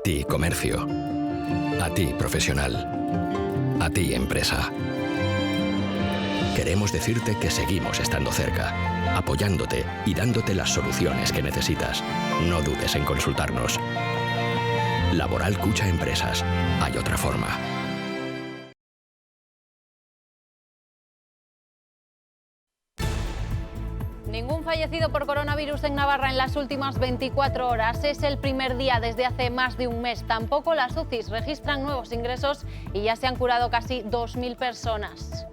ti, comercio. A ti, profesional. A ti, empresa. Queremos decirte que seguimos estando cerca, apoyándote y dándote las soluciones que necesitas. No dudes en consultarnos. Laboral Cucha Empresas. Hay otra forma. Ningún fallecido por coronavirus en Navarra en las últimas 24 horas. Es el primer día desde hace más de un mes. Tampoco las UCIs registran nuevos ingresos y ya se han curado casi 2.000 personas.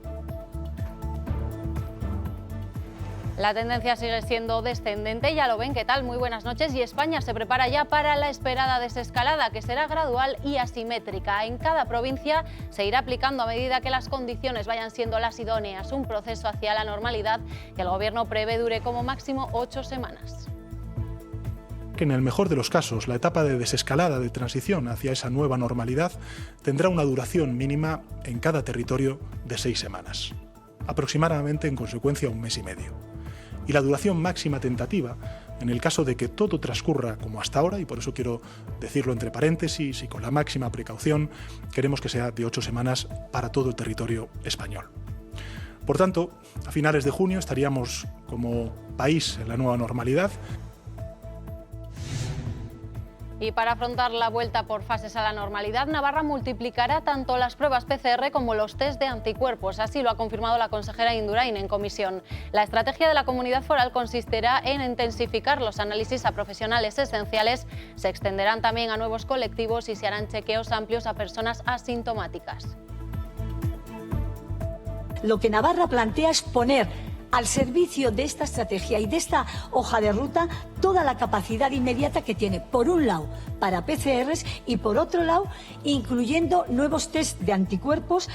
La tendencia sigue siendo descendente, ya lo ven. ¿Qué tal? Muy buenas noches. Y España se prepara ya para la esperada desescalada, que será gradual y asimétrica. En cada provincia se irá aplicando a medida que las condiciones vayan siendo las idóneas. Un proceso hacia la normalidad que el Gobierno prevé dure como máximo 8 semanas. Que en el mejor de los casos, la etapa de desescalada de transición hacia esa nueva normalidad tendrá una duración mínima en cada territorio de 6 semanas. Aproximadamente, en consecuencia, 1 mes y medio. Y la duración máxima tentativa, en el caso de que todo transcurra como hasta ahora, y por eso quiero decirlo entre paréntesis y con la máxima precaución, queremos que sea de 8 semanas para todo el territorio español. Por tanto, a finales de junio estaríamos como país en la nueva normalidad. Y para afrontar la vuelta por fases a la normalidad, Navarra multiplicará tanto las pruebas PCR como los test de anticuerpos. Así lo ha confirmado la consejera Indurain en comisión. La estrategia de la comunidad foral consistirá en intensificar los análisis a profesionales esenciales, se extenderán también a nuevos colectivos y se harán chequeos amplios a personas asintomáticas. Lo que Navarra plantea es poner al servicio de esta estrategia y de esta hoja de ruta toda la capacidad inmediata que tiene, por un lado, para PCRs y por otro lado, incluyendo nuevos test de anticuerpos.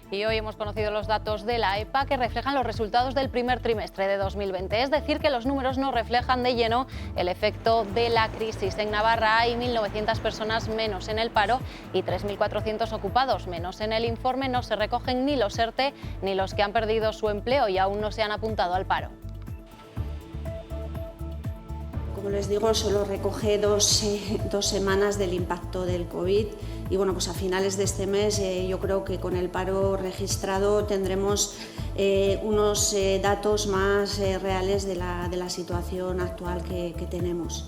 Y hoy hemos conocido los datos de la EPA que reflejan los resultados del primer trimestre de 2020. Es decir, que los números no reflejan de lleno el efecto de la crisis. En Navarra hay 1.900 personas menos en el paro y 3.400 ocupados menos. En el informe no se recogen ni los ERTE ni los que han perdido su empleo y aún no se han apuntado al paro. Como les digo, solo recoge dos semanas del impacto del COVID y bueno, pues a finales de este mes yo creo que con el paro registrado tendremos unos datos más reales de la situación actual que tenemos.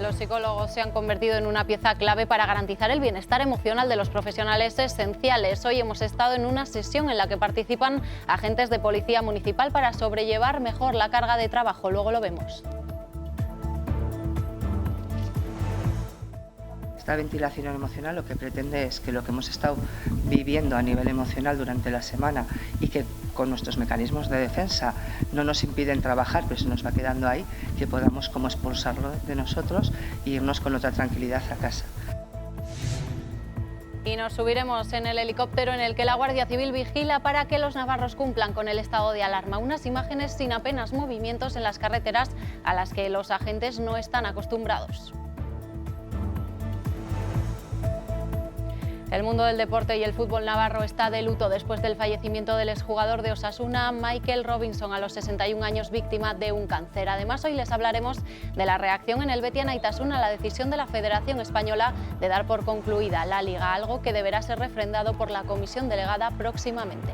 Los psicólogos se han convertido en una pieza clave para garantizar el bienestar emocional de los profesionales esenciales. Hoy hemos estado en una sesión en la que participan agentes de policía municipal para sobrellevar mejor la carga de trabajo. Luego lo vemos. Esta ventilación emocional lo que pretende es que lo que hemos estado viviendo a nivel emocional durante la semana y que con nuestros mecanismos de defensa no nos impiden trabajar, pero se nos va quedando ahí, que podamos como expulsarlo de nosotros e irnos con otra tranquilidad a casa. Y nos subiremos en el helicóptero en el que la Guardia Civil vigila para que los navarros cumplan con el estado de alarma. Unas imágenes sin apenas movimientos en las carreteras a las que los agentes no están acostumbrados. El mundo del deporte y el fútbol navarro está de luto después del fallecimiento del exjugador de Osasuna, Michael Robinson, a los 61 años, víctima de un cáncer. Además, hoy les hablaremos de la reacción en el Betia Naitasuna a la decisión de la Federación Española de dar por concluida la Liga, algo que deberá ser refrendado por la comisión delegada próximamente.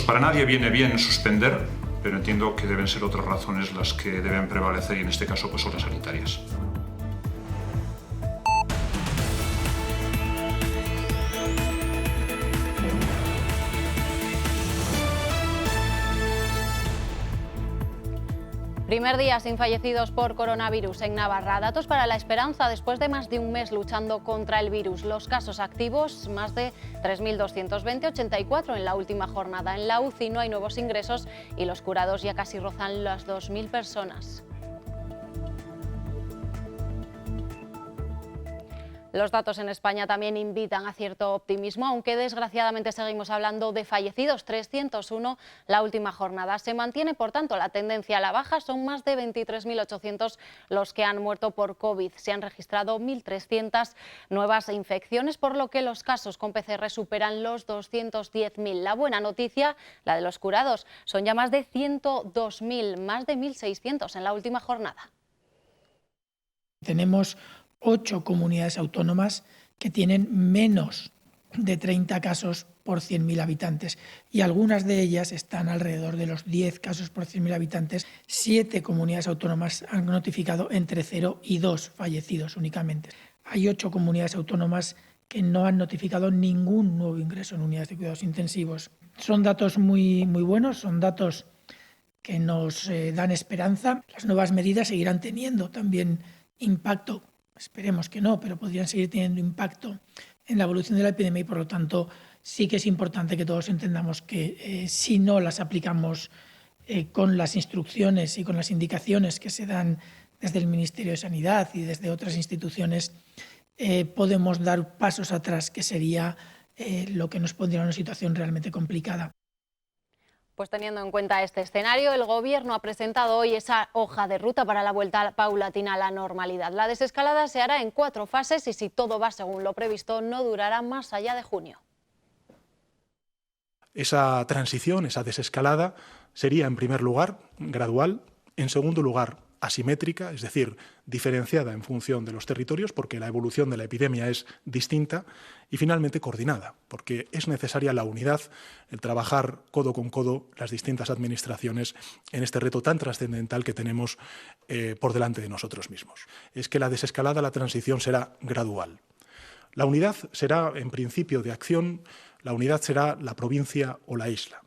Para nadie viene bien suspender, pero entiendo que deben ser otras razones las que deben prevalecer y en este caso pues son las sanitarias. Primer día sin fallecidos por coronavirus en Navarra. Datos para la esperanza después de más de un mes luchando contra el virus. Los casos activos, más de 3.220, 84 en la última jornada. En la UCI no hay nuevos ingresos y los curados ya casi rozan las 2.000 personas. Los datos en España también invitan a cierto optimismo, aunque desgraciadamente seguimos hablando de fallecidos, 301 la última jornada. Se mantiene, por tanto, la tendencia a la baja, son más de 23.800 los que han muerto por COVID. Se han registrado 1.300 nuevas infecciones, por lo que los casos con PCR superan los 210.000. La buena noticia, la de los curados, son ya más de 102.000, más de 1.600 en la última jornada. Tenemos 8 comunidades autónomas que tienen menos de 30 casos por 100.000 habitantes y algunas de ellas están alrededor de los 10 casos por 100.000 habitantes. 7 comunidades autónomas han notificado entre 0 y 2 fallecidos únicamente. Hay 8 comunidades autónomas que no han notificado ningún nuevo ingreso en unidades de cuidados intensivos. Son datos muy buenos, son datos que nos dan esperanza. Las nuevas medidas seguirán teniendo también impacto. Esperemos que no, pero podrían seguir teniendo impacto en la evolución de la epidemia y, por lo tanto, sí que es importante que todos entendamos que si no las aplicamos con las instrucciones y con las indicaciones que se dan desde el Ministerio de Sanidad y desde otras instituciones, podemos dar pasos atrás, que sería lo que nos pondría en una situación realmente complicada. Pues teniendo en cuenta este escenario, el Gobierno ha presentado hoy esa hoja de ruta para la vuelta paulatina a la normalidad. La desescalada se hará en 4 fases y, si todo va según lo previsto, no durará más allá de junio. Esa transición, esa desescalada, sería en primer lugar gradual, en segundo lugar asimétrica, es decir, diferenciada en función de los territorios, porque la evolución de la epidemia es distinta, y finalmente coordinada, porque es necesaria la unidad, el trabajar codo con codo las distintas administraciones en este reto tan trascendental que tenemos por delante de nosotros mismos. Es que la desescalada, la transición será gradual. La unidad será, en principio de acción, la unidad será la provincia o la isla.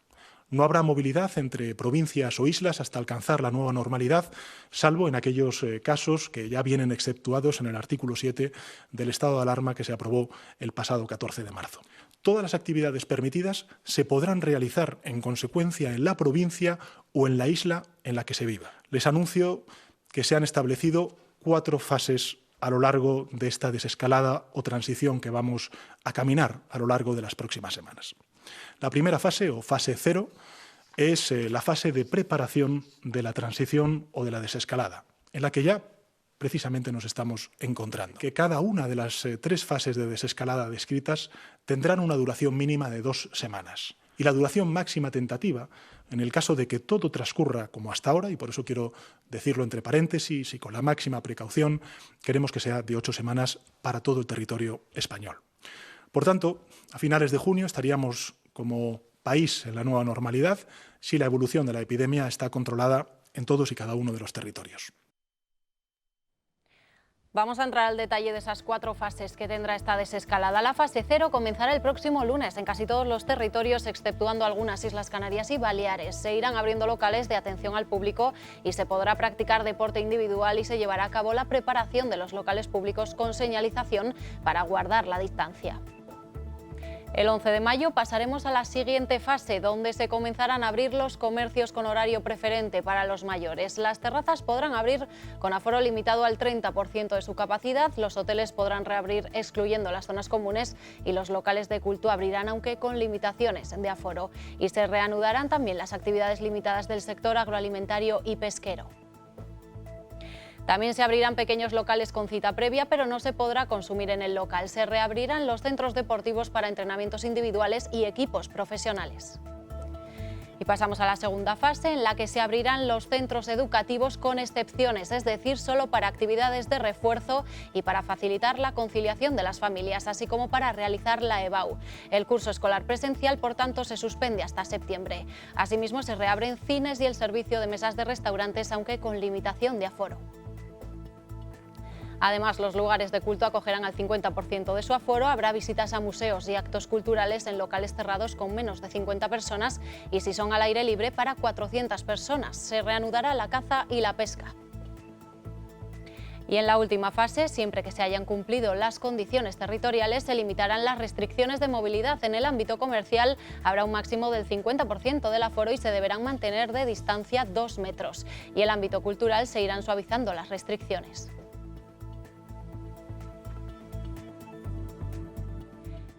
No habrá movilidad entre provincias o islas hasta alcanzar la nueva normalidad, salvo en aquellos casos que ya vienen exceptuados en el artículo 7 del estado de alarma que se aprobó el pasado 14 de marzo. Todas las actividades permitidas se podrán realizar en consecuencia en la provincia o en la isla en la que se viva. Les anuncio que se han establecido 4 fases a lo largo de esta desescalada o transición que vamos a caminar a lo largo de las próximas semanas. La primera fase, o fase 0, es la fase de preparación de la transición o de la desescalada, en la que ya precisamente nos estamos encontrando. Que cada una de las 3 fases de desescalada descritas tendrán una duración mínima de 2 semanas. Y la duración máxima tentativa, en el caso de que todo transcurra como hasta ahora, y por eso quiero decirlo entre paréntesis y con la máxima precaución, queremos que sea de 8 semanas para todo el territorio español. Por tanto, a finales de junio estaríamos como país en la nueva normalidad si la evolución de la epidemia está controlada en todos y cada uno de los territorios. Vamos a entrar al detalle de esas 4 fases que tendrá esta desescalada. La fase 0 comenzará el próximo lunes en casi todos los territorios, exceptuando algunas Islas Canarias y Baleares. Se irán abriendo locales de atención al público y se podrá practicar deporte individual, y se llevará a cabo la preparación de los locales públicos con señalización para guardar la distancia. El 11 de mayo pasaremos a la siguiente fase, donde se comenzarán a abrir los comercios con horario preferente para los mayores. Las terrazas podrán abrir con aforo limitado al 30% de su capacidad, los hoteles podrán reabrir excluyendo las zonas comunes y los locales de culto abrirán aunque con limitaciones de aforo. Y se reanudarán también las actividades limitadas del sector agroalimentario y pesquero. También se abrirán pequeños locales con cita previa, pero no se podrá consumir en el local. Se reabrirán los centros deportivos para entrenamientos individuales y equipos profesionales. Y pasamos a la segunda fase, en la que se abrirán los centros educativos con excepciones, es decir, solo para actividades de refuerzo y para facilitar la conciliación de las familias, así como para realizar la EBAU. El curso escolar presencial, por tanto, se suspende hasta septiembre. Asimismo, se reabren cines y el servicio de mesas de restaurantes, aunque con limitación de aforo. Además, los lugares de culto acogerán al 50% de su aforo, habrá visitas a museos y actos culturales en locales cerrados con menos de 50 personas y, si son al aire libre, para 400 personas. Se reanudará la caza y la pesca. Y en la última fase, siempre que se hayan cumplido las condiciones territoriales, se limitarán las restricciones de movilidad. En el ámbito comercial habrá un máximo del 50% del aforo y se deberán mantener de distancia 2 metros. Y en el ámbito cultural se irán suavizando las restricciones.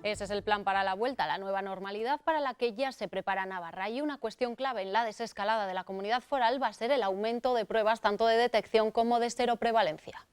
Ese es el plan para la vuelta a la nueva normalidad, para la que ya se prepara Navarra. Y una cuestión clave en la desescalada de la comunidad foral va a ser el aumento de pruebas tanto de detección como de seroprevalencia.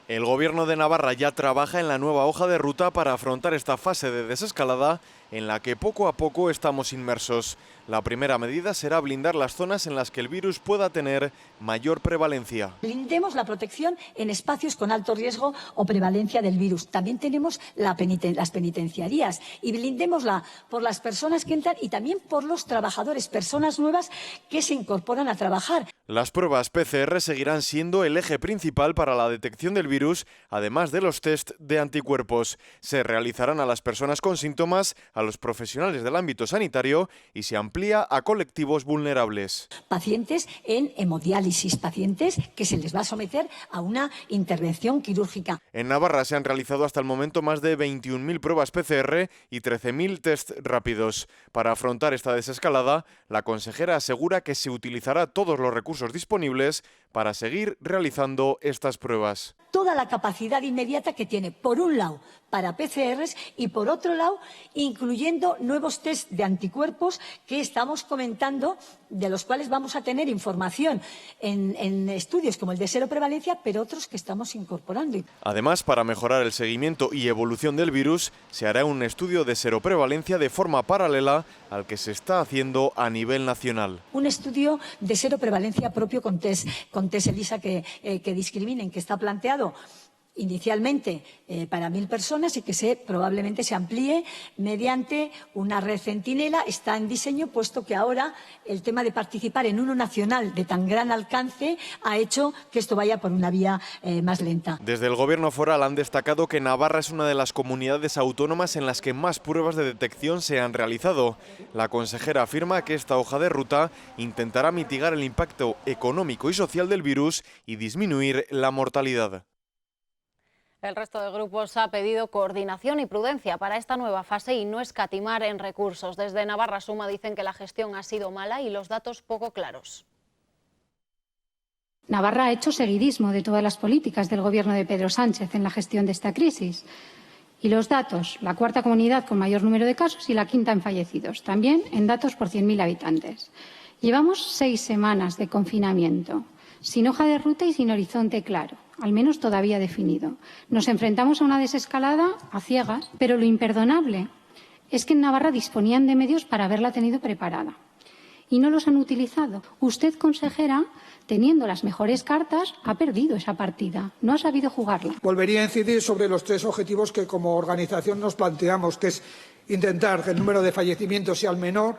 El Gobierno de Navarra ya trabaja en la nueva hoja de ruta para afrontar esta fase de desescalada en la que poco a poco estamos inmersos. La primera medida será blindar las zonas en las que el virus pueda tener mayor prevalencia. Blindemos la protección en espacios con alto riesgo o prevalencia del virus. También tenemos las penitenciarías y blindémosla por las personas que entran y también por los trabajadores, personas nuevas que se incorporan a trabajar. Las pruebas PCR seguirán siendo el eje principal para la detección del virus, además de los test de anticuerpos. Se realizarán a las personas con síntomas, a los profesionales del ámbito sanitario y se amplía a colectivos vulnerables. Pacientes en hemodiálisis, pacientes que se les va a someter a una intervención quirúrgica. En Navarra se han realizado hasta el momento más de 21.000 pruebas PCR y 13.000 test rápidos. Para afrontar esta desescalada, la consejera asegura que se utilizará todos los recursos disponibles para seguir realizando estas pruebas. Toda la capacidad inmediata que tiene, por un lado, para PCRs y por otro lado, incluyendo nuevos test de anticuerpos que estamos comentando, de los cuales vamos a tener información en estudios como el de seroprevalencia, pero otros que estamos incorporando. Además, para mejorar el seguimiento y evolución del virus, se hará un estudio de seroprevalencia de forma paralela al que se está haciendo a nivel nacional. Un estudio de seroprevalencia propio con test ELISA que discriminen, que está planteado inicialmente para 1.000 personas y que probablemente se amplíe mediante una red centinela. Está en diseño, puesto que ahora el tema de participar en uno nacional de tan gran alcance ha hecho que esto vaya por una vía más lenta. Desde el Gobierno foral han destacado que Navarra es una de las comunidades autónomas en las que más pruebas de detección se han realizado. La consejera afirma que esta hoja de ruta intentará mitigar el impacto económico y social del virus y disminuir la mortalidad. El resto de grupos ha pedido coordinación y prudencia para esta nueva fase y no escatimar en recursos. Desde Navarra Suma dicen que la gestión ha sido mala y los datos poco claros. Navarra ha hecho seguidismo de todas las políticas del Gobierno de Pedro Sánchez en la gestión de esta crisis. Y los datos, la cuarta comunidad con mayor número de casos y la quinta en fallecidos, también en datos por 100.000 habitantes. Llevamos 6 semanas de confinamiento, sin hoja de ruta y sin horizonte claro, al menos todavía definido. Nos enfrentamos a una desescalada a ciegas, pero lo imperdonable es que en Navarra disponían de medios para haberla tenido preparada y no los han utilizado. Usted, consejera, teniendo las mejores cartas, ha perdido esa partida, no ha sabido jugarla. Volvería a incidir sobre los 3 objetivos que como organización nos planteamos, que es intentar que el número de fallecimientos sea el menor,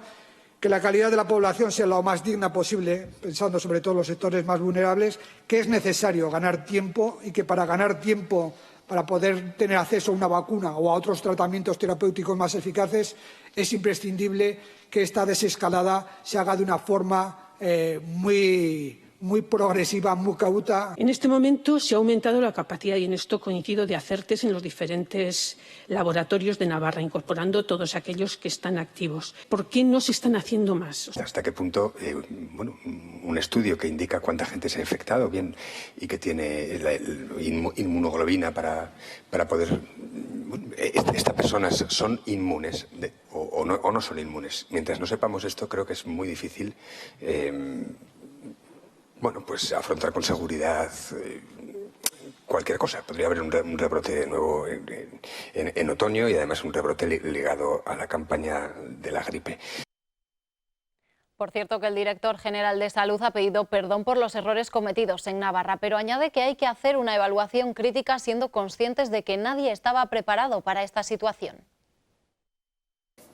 que la calidad de la población sea lo más digna posible, pensando sobre todo en los sectores más vulnerables, que es necesario ganar tiempo y que para ganar tiempo, para poder tener acceso a una vacuna o a otros tratamientos terapéuticos más eficaces, es imprescindible que esta desescalada se haga de una forma muy progresiva, muy cauta. En este momento se ha aumentado la capacidad, y en esto coincido, de hacer test en los diferentes laboratorios de Navarra, incorporando todos aquellos que están activos. ¿Por qué no se están haciendo más? ¿Hasta qué punto un estudio que indica cuánta gente se ha infectado bien y que tiene la inmunoglobina para poder... estas personas son inmunes o no son inmunes? Mientras no sepamos esto, creo que es muy difícil pues afrontar con seguridad cualquier cosa. Podría haber un rebrote nuevo en otoño y además un rebrote ligado a la campaña de la gripe. Por cierto, que el director general de Salud ha pedido perdón por los errores cometidos en Navarra, pero añade que hay que hacer una evaluación crítica siendo conscientes de que nadie estaba preparado para esta situación.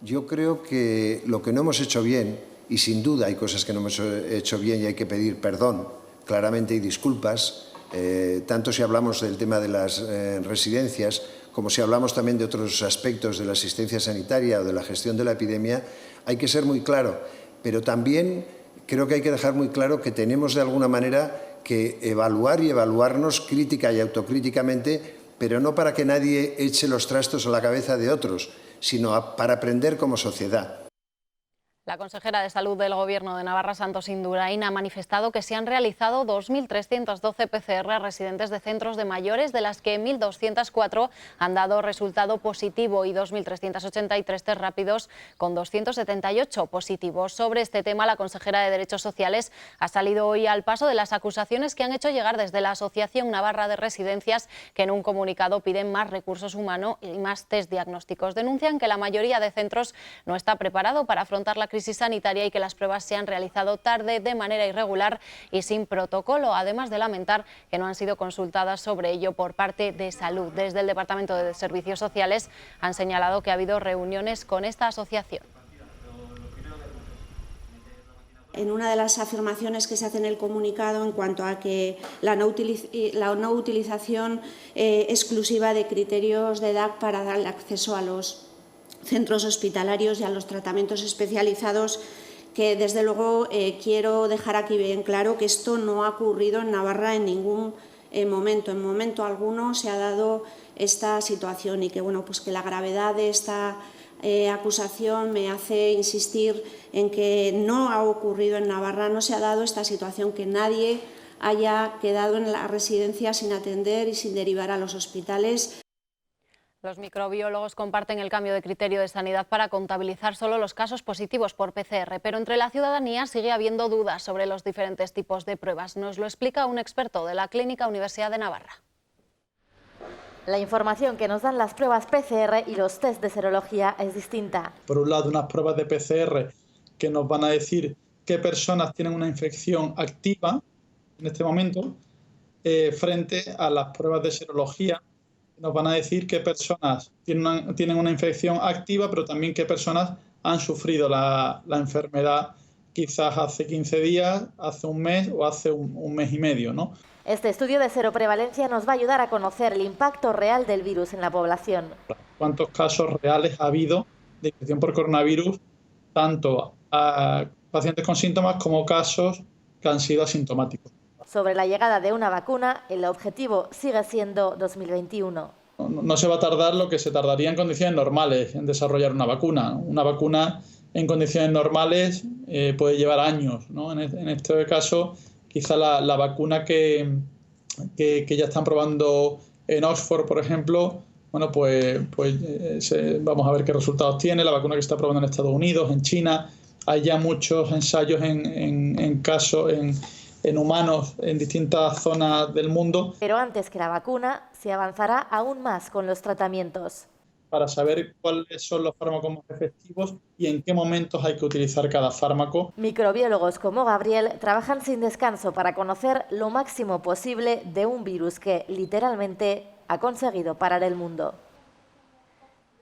Yo creo que lo que no hemos hecho bien, y sin duda hay cosas que no hemos hecho bien y hay que pedir perdón claramente y disculpas, tanto si hablamos del tema de las residencias como si hablamos también de otros aspectos de la asistencia sanitaria o de la gestión de la epidemia, hay que ser muy claro. Pero también creo que hay que dejar muy claro que tenemos de alguna manera que evaluar y evaluarnos crítica y autocríticamente, pero no para que nadie eche los trastos a la cabeza de otros, sino para aprender como sociedad. La consejera de Salud del Gobierno de Navarra, Santos Indurain, ha manifestado que se han realizado 2.312 PCR a residentes de centros de mayores, de las que 1.204 han dado resultado positivo y 2.383 test rápidos con 278 positivos. Sobre este tema, la consejera de Derechos Sociales ha salido hoy al paso de las acusaciones que han hecho llegar desde la Asociación Navarra de Residencias, que en un comunicado piden más recursos humanos y más test diagnósticos. Denuncian que la mayoría de centros no está preparado para afrontar la crisis sanitaria y que las pruebas se han realizado tarde, de manera irregular y sin protocolo, además de lamentar que no han sido consultadas sobre ello por parte de Salud. Desde el Departamento de Servicios Sociales han señalado que ha habido reuniones con esta asociación. En una de las afirmaciones que se hace en el comunicado en cuanto a que la no utilización exclusiva de criterios de edad para dar acceso a los centros hospitalarios y a los tratamientos especializados, que desde luego quiero dejar aquí bien claro que esto no ha ocurrido en Navarra en ningún momento. En momento alguno se ha dado esta situación y que, bueno, pues que la gravedad de esta acusación me hace insistir en que no ha ocurrido en Navarra, no se ha dado esta situación, que nadie haya quedado en la residencia sin atender y sin derivar a los hospitales. Los microbiólogos comparten el cambio de criterio de Sanidad para contabilizar solo los casos positivos por PCR, pero entre la ciudadanía sigue habiendo dudas sobre los diferentes tipos de pruebas. Nos lo explica un experto de la Clínica Universidad de Navarra. La información que nos dan las pruebas PCR y los test de serología es distinta. Por un lado, unas pruebas de PCR que nos van a decir qué personas tienen una infección activa en este momento, frente a las pruebas de serología. Nos van a decir qué personas tienen una infección activa, pero también qué personas han sufrido la enfermedad quizás hace 15 días, hace un mes o hace un mes y medio, ¿no? Este estudio de seroprevalencia nos va a ayudar a conocer el impacto real del virus en la población. ¿Cuántos casos reales ha habido de infección por coronavirus, tanto a pacientes con síntomas como casos que han sido asintomáticos? Sobre la llegada de una vacuna, el objetivo sigue siendo 2021. No se va a tardar lo que se tardaría en condiciones normales en desarrollar una vacuna. Una vacuna en condiciones normales puede llevar años, ¿no? En este caso, quizá la vacuna que ya están probando en Oxford, por ejemplo, bueno, vamos a ver qué resultados tiene. La vacuna que está probando en Estados Unidos, en China, hay ya muchos ensayos en humanos en distintas zonas del mundo. Pero antes que la vacuna, se avanzará aún más con los tratamientos. Para saber cuáles son los fármacos más efectivos y en qué momentos hay que utilizar cada fármaco. Microbiólogos como Gabriel trabajan sin descanso para conocer lo máximo posible de un virus que literalmente ha conseguido parar el mundo.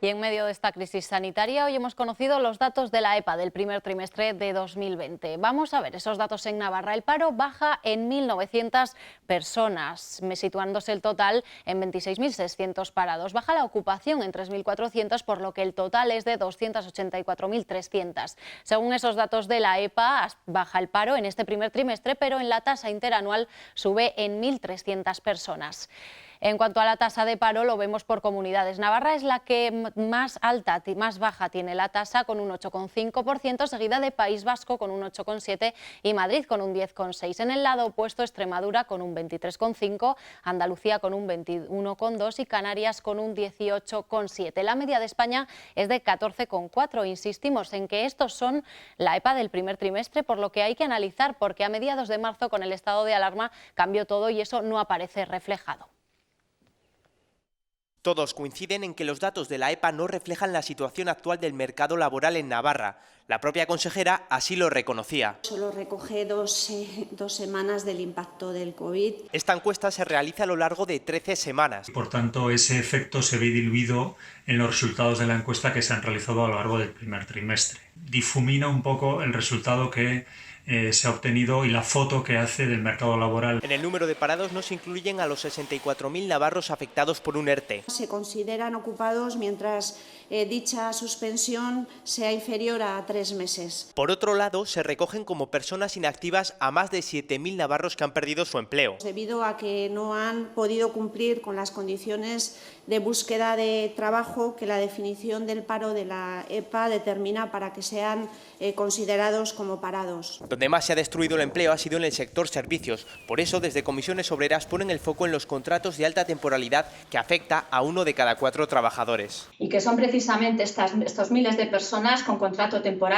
Y en medio de esta crisis sanitaria, hoy hemos conocido los datos de la EPA del primer trimestre de 2020. Vamos a ver esos datos en Navarra. El paro baja en 1.900 personas, situándose el total en 26.600 parados. Baja la ocupación en 3.400, por lo que el total es de 284.300. Según esos datos de la EPA, baja el paro en este primer trimestre, pero en la tasa interanual sube en 1.300 personas. En cuanto a la tasa de paro, lo vemos por comunidades. Navarra es la que más baja tiene la tasa, con un 8,5%, seguida de País Vasco con un 8,7% y Madrid con un 10,6%. En el lado opuesto, Extremadura con un 23,5%, Andalucía con un 21,2% y Canarias con un 18,7%. La media de España es de 14,4%. Insistimos en que estos son la EPA del primer trimestre, por lo que hay que analizar, porque a mediados de marzo, con el estado de alarma, cambió todo y eso no aparece reflejado. Todos coinciden en que los datos de la EPA no reflejan la situación actual del mercado laboral en Navarra. La propia consejera así lo reconocía. Solo recoge dos semanas del impacto del COVID. Esta encuesta se realiza a lo largo de 13 semanas. Por tanto, ese efecto se ve diluido en los resultados de la encuesta que se han realizado a lo largo del primer trimestre. Difumina un poco el resultado que se ha obtenido y la foto que hace del mercado laboral. En el número de parados no se incluyen a los 64.000 navarros afectados por un ERTE. Se consideran ocupados mientras dicha suspensión sea inferior a 3 3 meses. Por otro lado, se recogen como personas inactivas a más de 7.000 navarros que han perdido su empleo. Debido a que no han podido cumplir con las condiciones de búsqueda de trabajo que la definición del paro de la EPA determina para que sean considerados como parados. Donde más se ha destruido el empleo ha sido en el sector servicios. Por eso, desde Comisiones Obreras ponen el foco en los contratos de alta temporalidad que afecta a 1 de cada 4 trabajadores. Y que son precisamente estos miles de personas con contrato temporal,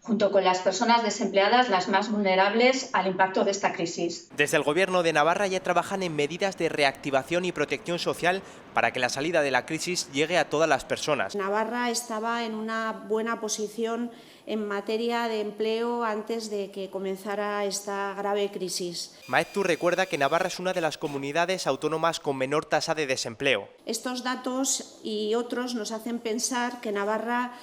junto con las personas desempleadas, las más vulnerables al impacto de esta crisis. Desde el Gobierno de Navarra ya trabajan en medidas de reactivación y protección social para que la salida de la crisis llegue a todas las personas. Navarra estaba en una buena posición en materia de empleo antes de que comenzara esta grave crisis. Maeztu recuerda que Navarra es una de las comunidades autónomas con menor tasa de desempleo. Estos datos y otros nos hacen pensar que Navarra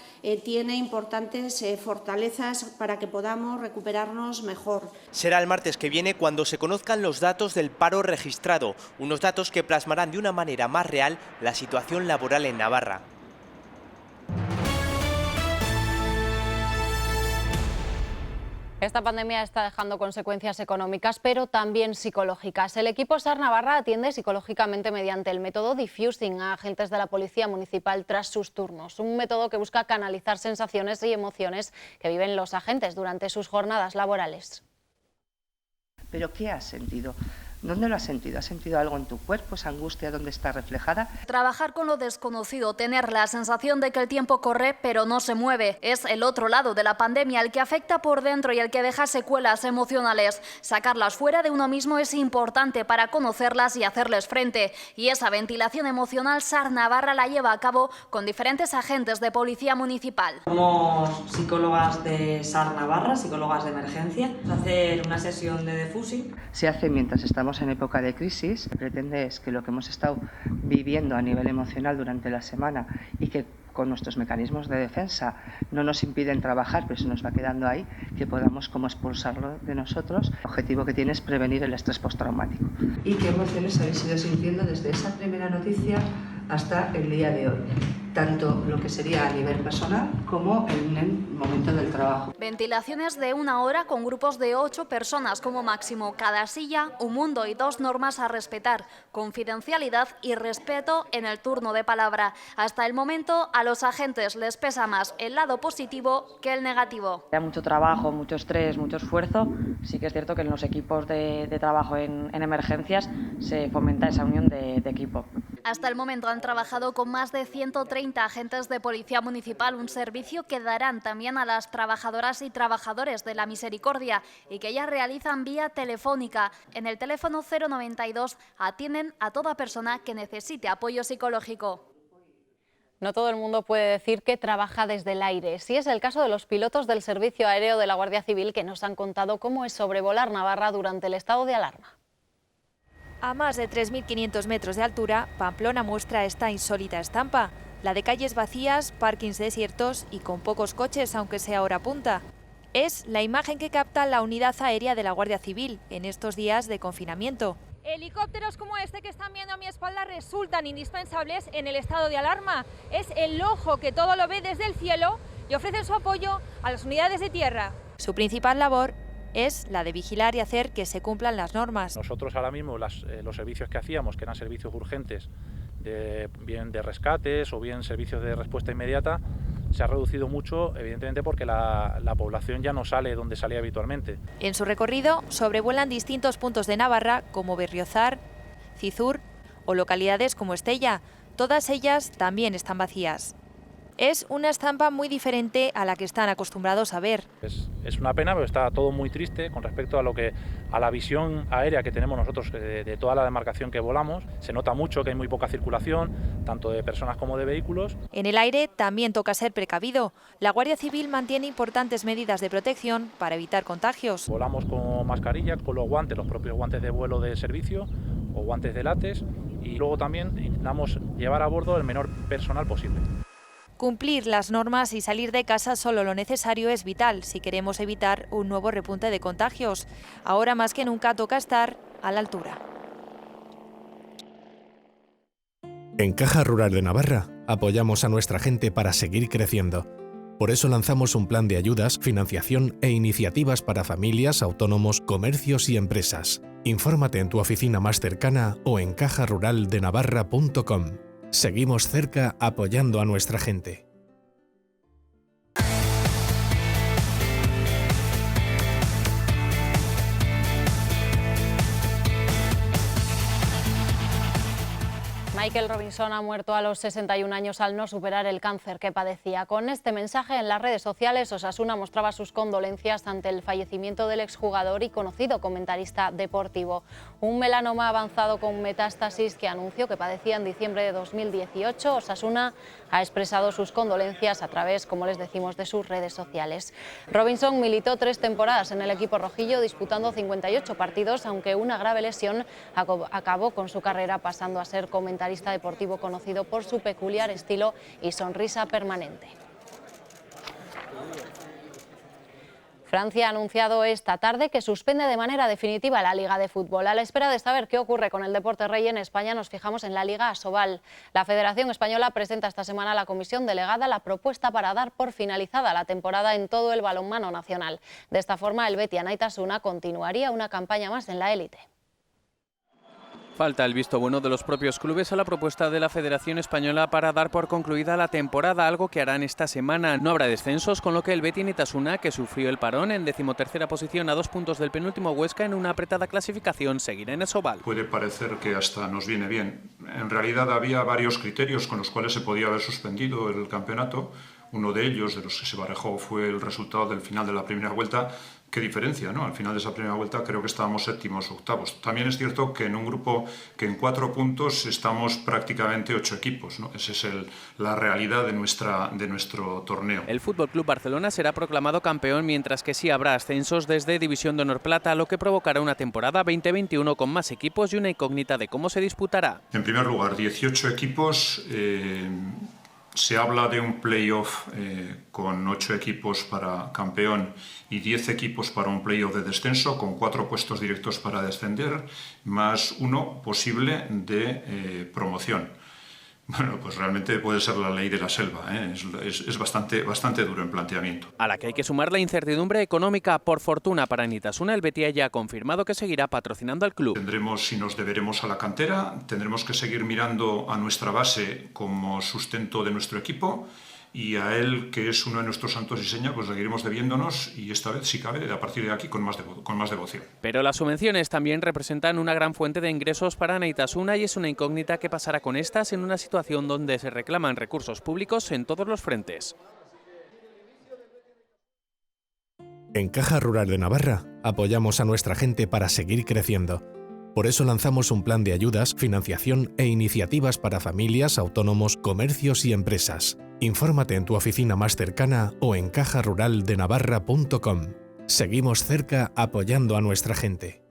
tiene importantes fortalezas para que podamos recuperarnos mejor. Será el martes que viene cuando se conozcan los datos del paro registrado, unos datos que plasmarán de una manera más real la situación laboral en Navarra. Esta pandemia está dejando consecuencias económicas, pero también psicológicas. El equipo SAR Navarra atiende psicológicamente mediante el método Diffusing a agentes de la Policía Municipal tras sus turnos. Un método que busca canalizar sensaciones y emociones que viven los agentes durante sus jornadas laborales. ¿Pero qué has sentido? ¿Dónde lo has sentido? ¿Has sentido algo en tu cuerpo? ¿Esa angustia dónde está reflejada? Trabajar con lo desconocido, tener la sensación de que el tiempo corre pero no se mueve. Es el otro lado de la pandemia, el que afecta por dentro y el que deja secuelas emocionales. Sacarlas fuera de uno mismo es importante para conocerlas y hacerles frente. Y esa ventilación emocional SAR Navarra la lleva a cabo con diferentes agentes de Policía Municipal. Somos psicólogas de SAR Navarra, psicólogas de emergencia. Hacer una sesión de Diffusing. Se hace mientras estamos en época de crisis. Pretende es que lo que hemos estado viviendo a nivel emocional durante la semana y que con nuestros mecanismos de defensa no nos impiden trabajar, pero se nos va quedando ahí, que podamos como expulsarlo de nosotros. El objetivo que tiene es prevenir el estrés postraumático. ¿Y qué emociones habéis ido sintiendo desde esa primera noticia hasta el día de hoy? Tanto lo que sería a nivel personal como en el momento del trabajo. Ventilaciones de 1 hora con grupos de 8 personas como máximo. Cada silla, un mundo y 2 normas a respetar. Confidencialidad y respeto en el turno de palabra. Hasta el momento a los agentes les pesa más el lado positivo que el negativo. Hay mucho trabajo, mucho estrés, mucho esfuerzo. Sí que es cierto que en los equipos de trabajo en emergencias se fomenta esa unión de equipo. Hasta el momento han trabajado con más de 130 agentes de Policía Municipal, un servicio que darán también a las trabajadoras y trabajadores de la Misericordia y que ya realizan vía telefónica. En el teléfono 092 atienden a toda persona que necesite apoyo psicológico. No todo el mundo puede decir que trabaja desde el aire. Sí es el caso de los pilotos del Servicio Aéreo de la Guardia Civil que nos han contado cómo es sobrevolar Navarra durante el estado de alarma. A más de 3.500 metros de altura, Pamplona muestra esta insólita estampa, la de calles vacías, parkings desiertos y con pocos coches, aunque sea hora punta. Es la imagen que capta la unidad aérea de la Guardia Civil en estos días de confinamiento. Helicópteros como este que están viendo a mi espalda resultan indispensables en el estado de alarma. Es el ojo que todo lo ve desde el cielo y ofrece su apoyo a las unidades de tierra. Su principal labor es la de vigilar y hacer que se cumplan las normas. Nosotros ahora mismo los servicios que hacíamos, que eran servicios urgentes, bien de rescates o bien servicios de respuesta inmediata, se ha reducido mucho, evidentemente porque la población ya no sale donde salía habitualmente. En su recorrido sobrevuelan distintos puntos de Navarra como Berriozar, Cizur o localidades como Estella. Todas ellas también están vacías. Es una estampa muy diferente a la que están acostumbrados a ver. Es una pena, pero está todo muy triste con respecto a la visión aérea que tenemos nosotros de toda la demarcación que volamos. Se nota mucho que hay muy poca circulación, tanto de personas como de vehículos. En el aire también toca ser precavido. La Guardia Civil mantiene importantes medidas de protección para evitar contagios. Volamos con mascarilla, con los guantes, los propios guantes de vuelo de servicio o guantes de látex, y luego también intentamos llevar a bordo el menor personal posible. Cumplir las normas y salir de casa solo lo necesario es vital si queremos evitar un nuevo repunte de contagios. Ahora más que nunca toca estar a la altura. En Caja Rural de Navarra apoyamos a nuestra gente para seguir creciendo. Por eso lanzamos un plan de ayudas, financiación e iniciativas para familias, autónomos, comercios y empresas. Infórmate en tu oficina más cercana o en cajaruraldenavarra.com. Seguimos cerca apoyando a nuestra gente. Michael Robinson ha muerto a los 61 años al no superar el cáncer que padecía. Con este mensaje en las redes sociales, Osasuna mostraba sus condolencias ante el fallecimiento del exjugador y conocido comentarista deportivo. Un melanoma avanzado con metástasis que anunció que padecía en diciembre de 2018. Osasuna ha expresado sus condolencias a través, como les decimos, de sus redes sociales. Robinson militó 3 temporadas en el equipo rojillo, disputando 58 partidos, aunque una grave lesión acabó con su carrera, pasando a ser comentarista deportivo conocido por su peculiar estilo y sonrisa permanente. Francia ha anunciado esta tarde que suspende de manera definitiva la Liga de Fútbol. A la espera de saber qué ocurre con el deporte rey en España, nos fijamos en la Liga Asobal. La Federación Española presenta esta semana a la comisión delegada la propuesta para dar por finalizada la temporada en todo el balonmano nacional. De esta forma, el Betis Anaitasuna continuaría una campaña más en la élite. Falta el visto bueno de los propios clubes a la propuesta de la Federación Española para dar por concluida la temporada, algo que harán esta semana. No habrá descensos, con lo que el Betis Anaitasuna, que sufrió el parón en 13ª posición a 2 puntos del penúltimo Huesca en una apretada clasificación, seguirá en Asobal. Puede parecer que hasta nos viene bien. En realidad había varios criterios con los cuales se podía haber suspendido el campeonato. Uno de ellos, de los que se barajó, fue el resultado del final de la primera vuelta. Qué diferencia, ¿no? Al final de esa primera vuelta creo que estábamos 7º o 8º. También es cierto que en un grupo que en 4 puntos estamos prácticamente 8 equipos, ¿no? Esa es la realidad de nuestro torneo. El FC Barcelona será proclamado campeón, mientras que sí habrá ascensos desde División de Honor Plata, lo que provocará una temporada 2021 con más equipos y una incógnita de cómo se disputará. En primer lugar, 18 equipos. Se habla de un playoff con 8 equipos para campeón y 10 equipos para un playoff de descenso, con 4 puestos directos para descender, más 1 posible de promoción. Bueno, pues realmente puede ser la ley de la selva, ¿eh? Es bastante duro en planteamiento. A la que hay que sumar la incertidumbre económica. Por fortuna para Anaitasuna, el Betis ya ha confirmado que seguirá patrocinando al club. Tendremos, si nos deberemos a la cantera, tendremos que seguir mirando a nuestra base como sustento de nuestro equipo, y a él, que es uno de nuestros santos y seña, pues seguiremos debiéndonos, y esta vez, si cabe, a partir de aquí con más devoción. Pero las subvenciones también representan una gran fuente de ingresos para Anaitasuna y es una incógnita qué pasará con estas en una situación donde se reclaman recursos públicos en todos los frentes. En Caja Rural de Navarra apoyamos a nuestra gente para seguir creciendo. Por eso lanzamos un plan de ayudas, financiación e iniciativas para familias, autónomos, comercios y empresas. Infórmate en tu oficina más cercana o en cajaruraldenavarra.com. Seguimos cerca apoyando a nuestra gente.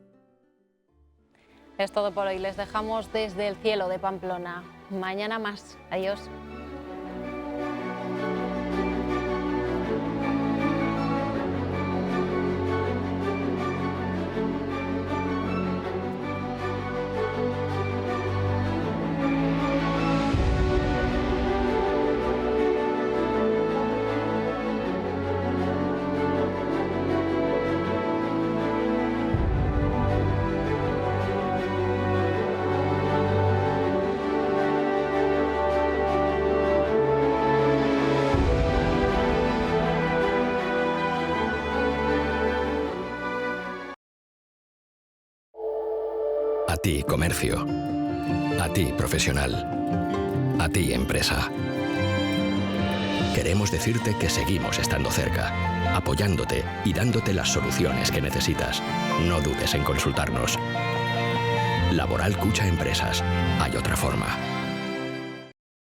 Es todo por hoy. Les dejamos desde el cielo de Pamplona. Mañana más. Adiós. A ti, comercio. A ti, profesional. A ti, empresa. Queremos decirte que seguimos estando cerca, apoyándote y dándote las soluciones que necesitas. No dudes en consultarnos. Laboral Cucha Empresas. Hay otra forma.